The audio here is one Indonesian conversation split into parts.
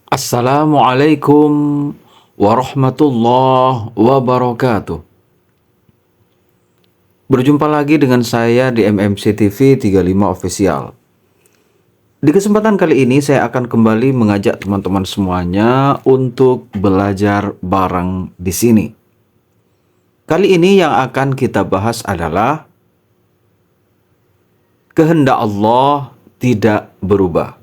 Assalamualaikum warahmatullahi wabarakatuh. Berjumpa lagi dengan saya di MMC TV 35 Official. Di kesempatan kali ini saya akan kembali mengajak teman-teman semuanya untuk belajar bareng di sini. Kali ini yang akan kita bahas adalah kehendak Allah tidak berubah.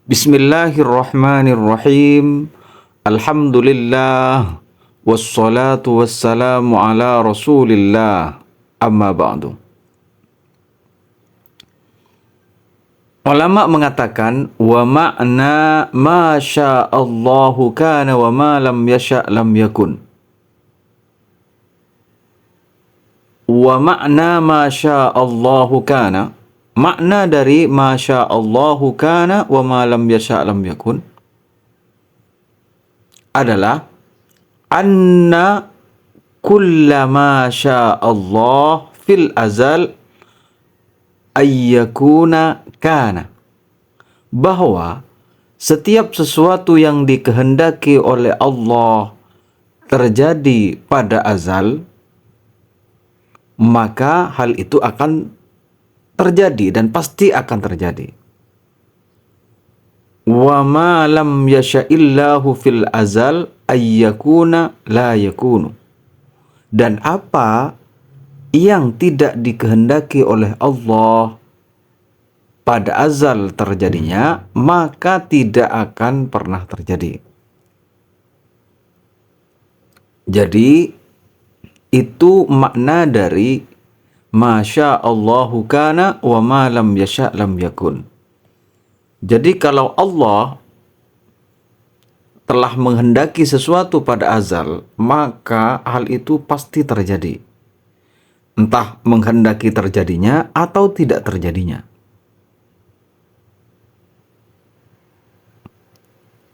Bismillahirrahmanirrahim. Alhamdulillah. Wassalatu wassalamu ala rasulillah. Amma ba'du. Ulama mengatakan wa ma'na ma sya'allahu kana wa ma lam yasha' lam yakun. Wa ma'na ma sya'allahu kana, makna dari ma sya'allahu kana wa ma lam yasha' lam yakun adalah anna kullama sya'allah fil azal ayyakuna kana, bahwa setiap sesuatu yang dikehendaki oleh Allah terjadi pada azal, maka hal itu akan terjadi dan pasti akan terjadi. Wa ma lam yasha'illahu fil azal ayyakuna la yakunu. Dan apa yang tidak dikehendaki oleh Allah pada azal terjadinya, maka tidak akan pernah terjadi. Jadi itu makna dari Masya Allahu kana wa ma lam yasha' lam yakun. Jadi kalau Allah telah menghendaki sesuatu pada azal, maka hal itu pasti terjadi. Entah menghendaki terjadinya atau tidak terjadinya.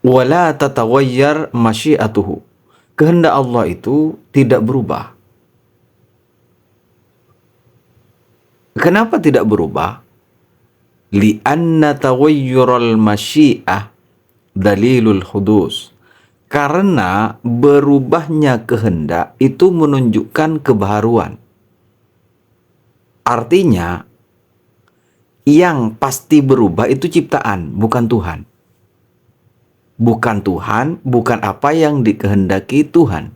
Wala tatawayyar masyiatuhu. Kehendak Allah itu tidak berubah. Kenapa tidak berubah? Li'anna tawayyural masyiah dalilul hudus. Karena berubahnya kehendak itu menunjukkan kebaharuan. Artinya, yang pasti berubah itu ciptaan, bukan Tuhan. Bukan Tuhan, bukan apa yang dikehendaki Tuhan.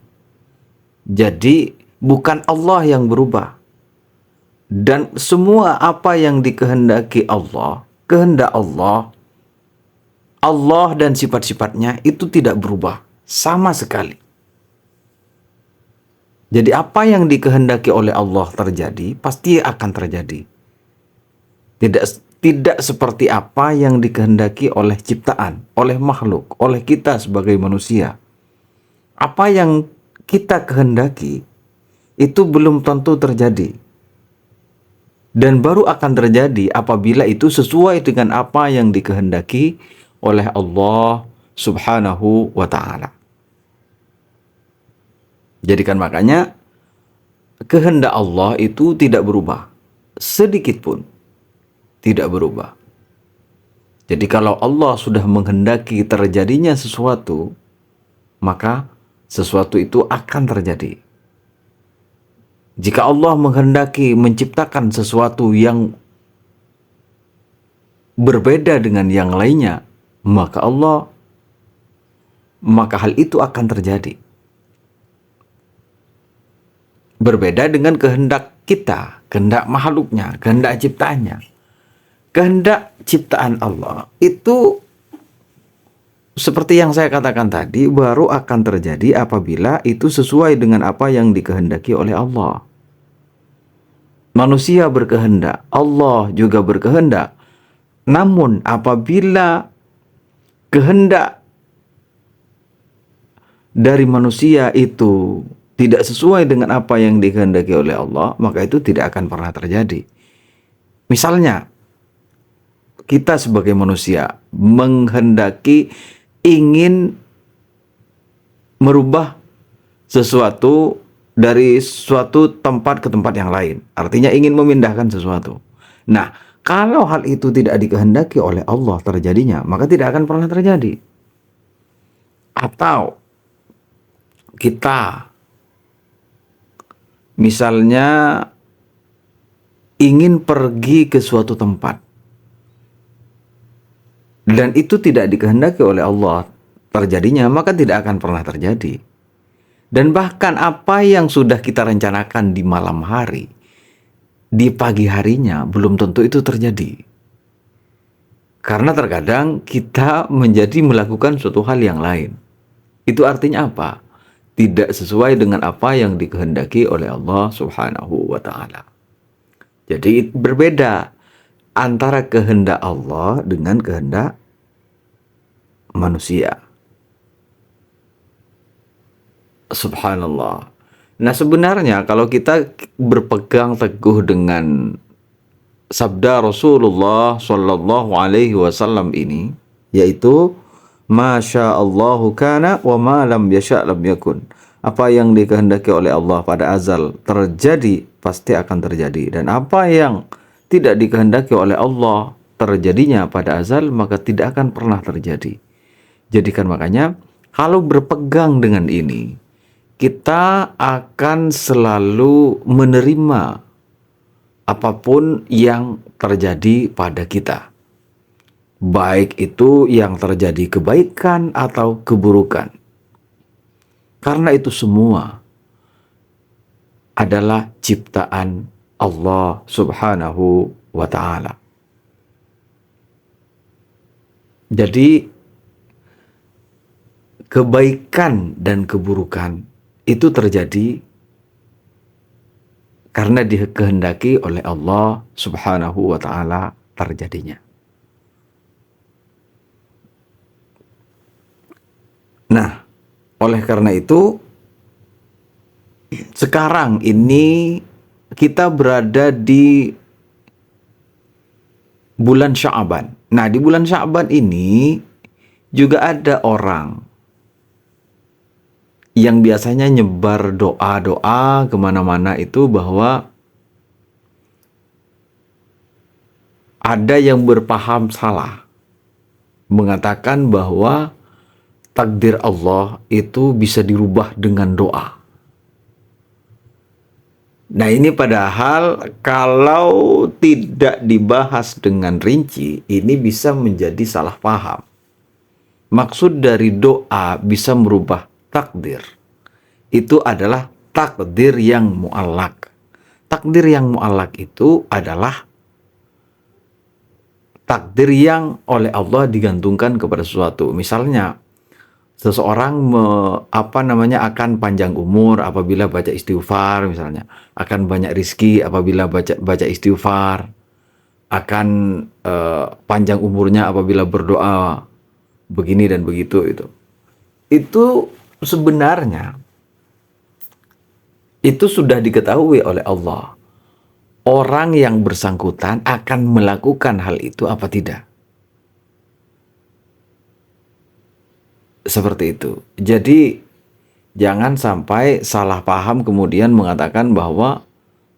Jadi, bukan Allah yang berubah. Dan semua apa yang dikehendaki Allah, kehendak Allah, Allah dan sifat-sifatnya itu tidak berubah sama sekali. Jadi apa yang dikehendaki oleh Allah terjadi, pasti akan terjadi. Tidak seperti apa yang dikehendaki oleh ciptaan, oleh makhluk, oleh kita sebagai manusia. Apa yang kita kehendaki itu belum tentu terjadi. Dan baru akan terjadi apabila itu sesuai dengan apa yang dikehendaki oleh Allah Subhanahu wa ta'ala. Jadi kan makanya kehendak Allah itu tidak berubah. Sedikit pun tidak berubah. Jadi kalau Allah sudah menghendaki terjadinya sesuatu, maka sesuatu itu akan terjadi. Jika Allah menghendaki menciptakan sesuatu yang berbeda dengan yang lainnya, maka hal itu akan terjadi. Berbeda dengan kehendak kita, kehendak makhluknya, kehendak ciptaannya. Kehendak ciptaan Allah itu seperti yang saya katakan tadi, baru akan terjadi apabila itu sesuai dengan apa yang dikehendaki oleh Allah. Manusia berkehendak, Allah juga berkehendak. Namun apabila kehendak dari manusia itu tidak sesuai dengan apa yang dikehendaki oleh Allah, maka itu tidak akan pernah terjadi. Misalnya, kita sebagai manusia menghendaki ingin merubah sesuatu dari suatu tempat ke tempat yang lain. Artinya ingin memindahkan sesuatu. Nah, Kalau hal itu tidak dikehendaki oleh Allah terjadinya, maka tidak akan pernah terjadi. Atau kita misalnya ingin pergi ke suatu tempat dan itu tidak dikehendaki oleh Allah terjadinya, maka tidak akan pernah terjadi. Dan bahkan apa yang sudah kita rencanakan di malam hari, di pagi harinya belum tentu itu terjadi. Karena terkadang kita menjadi melakukan suatu hal yang lain. Itu artinya apa? Tidak sesuai dengan apa yang dikehendaki oleh Allah Subhanahu wa Ta'ala. Jadi berbeda antara kehendak Allah dengan kehendak manusia. Subhanallah. Nah, sebenarnya kalau kita berpegang teguh dengan sabda Rasulullah Shallallahu Alaihi Wasallam ini, yaitu Masya Allahu kana wa ma lam yasha lam yakun. Apa yang dikehendaki oleh Allah pada azal terjadi pasti akan terjadi, dan apa yang tidak dikehendaki oleh Allah terjadinya pada azal maka tidak akan pernah terjadi. Jadi kan makanya kalau berpegang dengan ini, kita akan selalu menerima apapun yang terjadi pada kita, baik itu yang terjadi kebaikan atau keburukan, karena itu semua adalah ciptaan Allah Subhanahu wa Ta'ala. Jadi kebaikan dan keburukan itu terjadi karena dikehendaki oleh Allah Subhanahu wa Ta'ala terjadinya. Nah, oleh karena itu sekarang ini kita berada di bulan Sya'ban. Nah, di bulan Sya'ban ini juga ada orang yang biasanya nyebar doa-doa kemana-mana itu, bahwa ada yang berpaham salah, mengatakan bahwa takdir Allah itu bisa dirubah dengan doa. Nah, ini padahal kalau tidak dibahas dengan rinci, ini bisa menjadi salah paham. Maksud dari doa bisa merubah takdir itu adalah takdir yang mu'allak. Takdir yang mu'allak itu adalah takdir yang oleh Allah digantungkan kepada sesuatu. Misalnya seseorang akan panjang umur apabila baca istighfar, misalnya akan banyak rizki apabila baca istighfar, akan panjang umurnya apabila berdoa begini dan begitu. Itu sebenarnya itu sudah diketahui oleh Allah. Orang yang bersangkutan akan melakukan hal itu apa tidak. Seperti itu. Jadi jangan sampai salah paham kemudian mengatakan bahwa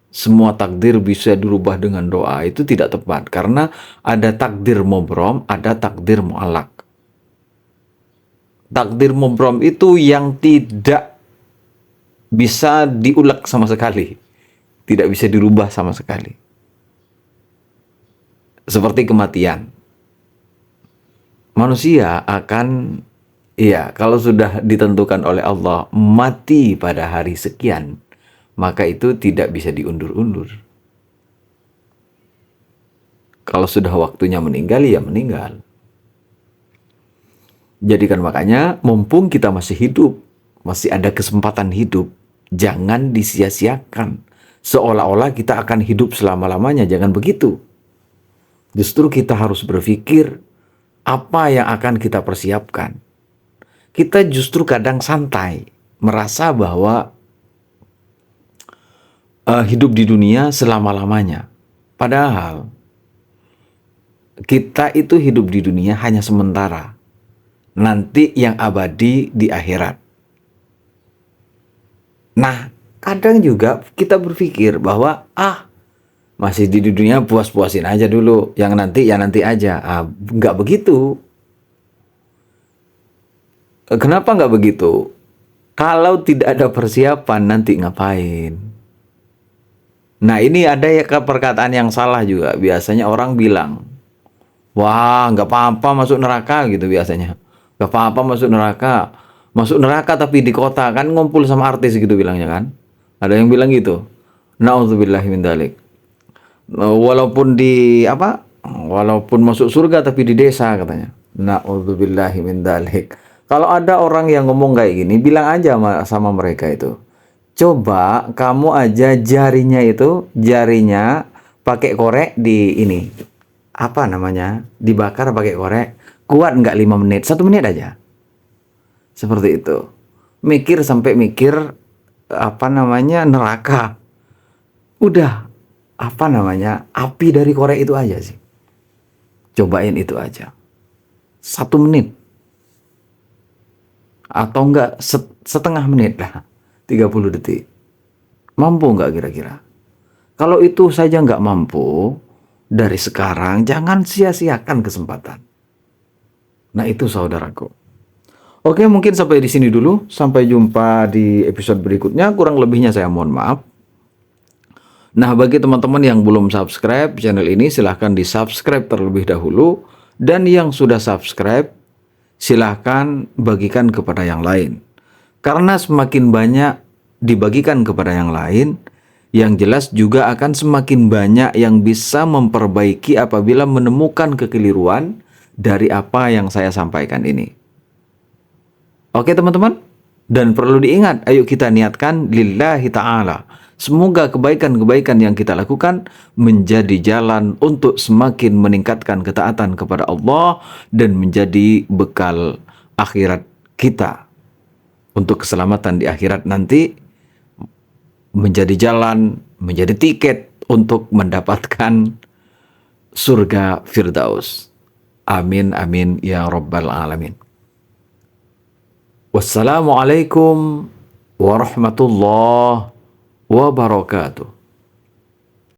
semua takdir bisa dirubah dengan doa. Itu tidak tepat, karena ada takdir mubrom, ada takdir mu'allak. Takdir mubrom itu yang tidak bisa diulek sama sekali, tidak bisa dirubah sama sekali. Seperti kematian. Manusia akan, kalau sudah ditentukan oleh Allah mati pada hari sekian, maka itu tidak bisa diundur-undur. Kalau sudah waktunya meninggal, ya meninggal. Jadi kan makanya mumpung kita masih hidup, masih ada kesempatan hidup, jangan disia-siakan seolah-olah kita akan hidup selama-lamanya. Jangan begitu. Justru kita harus berpikir apa yang akan kita persiapkan. Kita justru kadang santai, merasa bahwa hidup di dunia selama-lamanya. Padahal kita itu hidup di dunia hanya sementara. Nanti yang abadi di akhirat. Nah, kadang juga kita berpikir bahwa Masih di dunia puas-puasin aja dulu, yang nanti ya nanti aja. Nggak begitu. Kenapa nggak begitu? Kalau tidak ada persiapan nanti ngapain? Nah ini ada ya perkataan yang salah juga. Biasanya orang bilang, wah nggak apa-apa masuk neraka gitu biasanya. Nggak apa-apa masuk neraka. Masuk neraka tapi di kota kan ngumpul sama artis gitu bilangnya kan. Ada yang bilang gitu. Nauzubillahi min dzalik. Walaupun di apa? Walaupun masuk surga tapi di desa katanya. Nauzubillahi min dzalik. Kalau ada orang yang ngomong kayak gini, bilang aja sama mereka itu. Coba kamu aja jarinya pakai korek di ini. Apa namanya? Dibakar pakai korek. Kuat nggak 5 menit? 1 menit aja. Seperti itu. Mikir sampai mikir apa namanya neraka. Udah apa namanya api dari korek itu aja sih. Cobain itu aja. 1 menit. Atau enggak setengah menit lah. 30 detik. Mampu nggak kira-kira? Kalau itu saja nggak mampu, dari sekarang jangan sia-siakan kesempatan. Nah itu saudaraku. Oke, mungkin sampai di sini dulu. Sampai jumpa di episode berikutnya. Kurang lebihnya saya mohon maaf. Nah, bagi teman-teman yang belum subscribe channel ini, silahkan di-subscribe terlebih dahulu. Dan yang sudah subscribe, silahkan bagikan kepada yang lain. Karena semakin banyak dibagikan kepada yang lain, yang jelas juga akan semakin banyak yang bisa memperbaiki apabila menemukan kekeliruan dari apa yang saya sampaikan ini. Oke teman-teman, dan perlu diingat, ayo kita niatkan lillahi ta'ala. Semoga kebaikan-kebaikan yang kita lakukan menjadi jalan untuk semakin meningkatkan ketaatan kepada Allah dan menjadi bekal akhirat kita. Untuk keselamatan di akhirat nanti, menjadi jalan, menjadi tiket untuk mendapatkan surga Firdaus. Amin, amin, ya Rabbal Alamin. Wassalamualaikum warahmatullahi wabarakatuh.